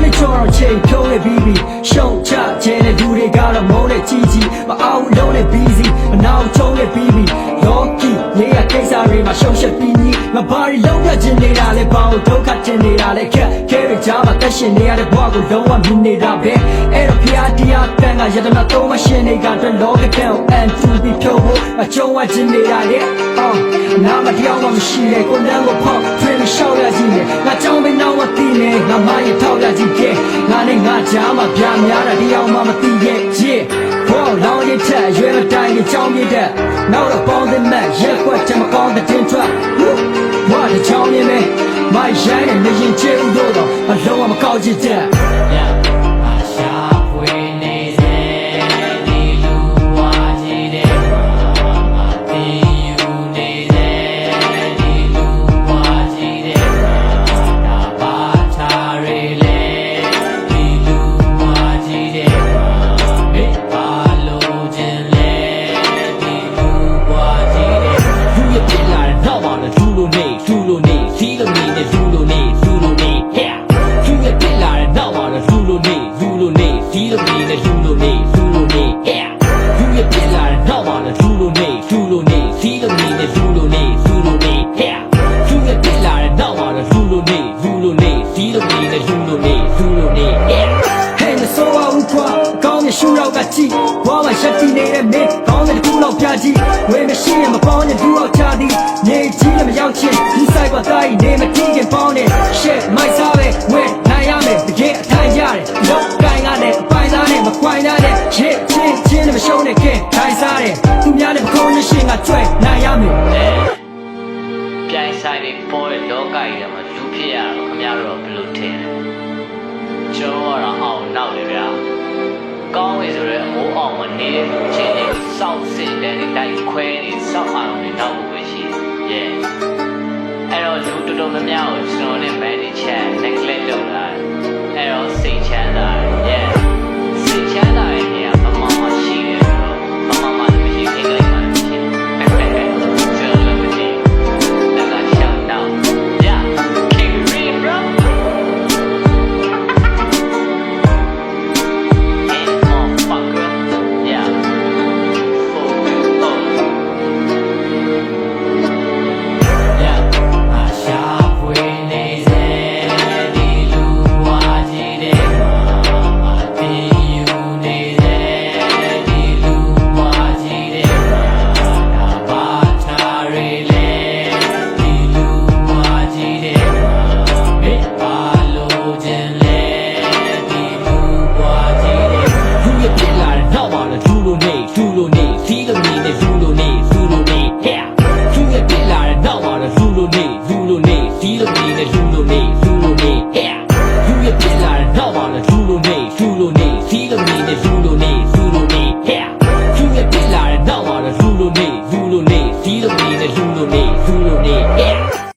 စိတ်ချောတော့ချိန်ဖြုံးနေပြီးပြီရှုံချခြင်းတဲ့လူတွေကတော့မုန်းတဲ့ကြီးကြီးမအောင်လုံးနဲ့ busy မနောက်ချုံးနဲ့ပြီးပြီလောကီလေးရကိစ္စတွေမှာရှုံးရှက်ပြီးကြီးငါဘာတွေလုံးပြချင်နေတာလဲဘောင်းဒုက္ခတင်နေတာလဲခက်ခဲရကြမှာတက်ရှင်နေရတဲ့ဘဝကိုလုံးဝမြင်နေတာပဲအဲ့တော့ဖျားတရားတန်ကယတနာသုံးမရှင်တွေကတော့လောကတဲ့ကိုအန်တူပြီးဖြုတ်ဖို့အကျုံးဝချင်နေတာလေနာမတရားမှမရှိတဲ့ကိုလမ်းကိုဖောက်ထွေးရှောက်ရကြည့်နေငါကြောင်းမင်းနောက်မသိနေငါမရင်ထောက်ရကြည့်ခဲ့ငါနဲ့ငါကြားမှာပြများတာတရားမှမသိရဲ့ဘောလောင်းရစ်ချက်ရွယ်မတိုင်းကြီးကြောင်းပြတဲ့နောက်တော့ပေါင်းတဲ့မက်ရက်ွက်ချင်မကောင်းတဲ့တင်ထွက်ဘာတချောင်းနေမဲမိုက်ရိုင်းနဲ့နေရင်ချဲဦးတော့အလုံးဝမကောက်ချစ်တဲ့ရှူရောက်ကကြည့်ဘွားမှာရက်တီနေတဲ့မင်းကောင်းတဲ့တစ်ခုလောက်ပြကြည့်ဝေမရှိရင်မပေါင်းနဲ့ဒူအောင်ချသည်နေကြီးလည်းမရောက်ချင်ဒီဆိုင်ပါတိုင်းနေမတီးခင်ပေါင်းနဲ့ရှက်မိုက်စားပဲဝဲနိုင်ရမယ်တကယ်အထိုင်ရတယ်လောကိုင်းကလည်းအပိုင်သားနဲ့မခွိုင်းသားနဲ့ရစ်ချင်းနဲ့မရှုံးနဲ့ကဲထိုင်စားတယ်သူများနဲ့မကုန်းရရှင်ကကျွဲနိုင်ရမယ်ပြိုင်ဆိုင်တွေပေါ်တဲ့လောကကြီးထဲမှာလူဖြစ်ရတော့ခင်ဗျားတို့ဘယ်လိုထင်လဲကျွန်တော်ကတော့အောင်နောက်တယ်ဗျာကောင်းပြီဆိုတော့အမိုးအောင်မနေတဲ့လူချင်းတွေစောက်စစ်တဲ့တိုက်ခွဲနေစောက်အောင်နေနောက်ကိုရှိရဲ့အဲ့တော့လူတော်တော်များများကိုကျွန်တော်နဲ့ manage chat neglect လုပ်တာ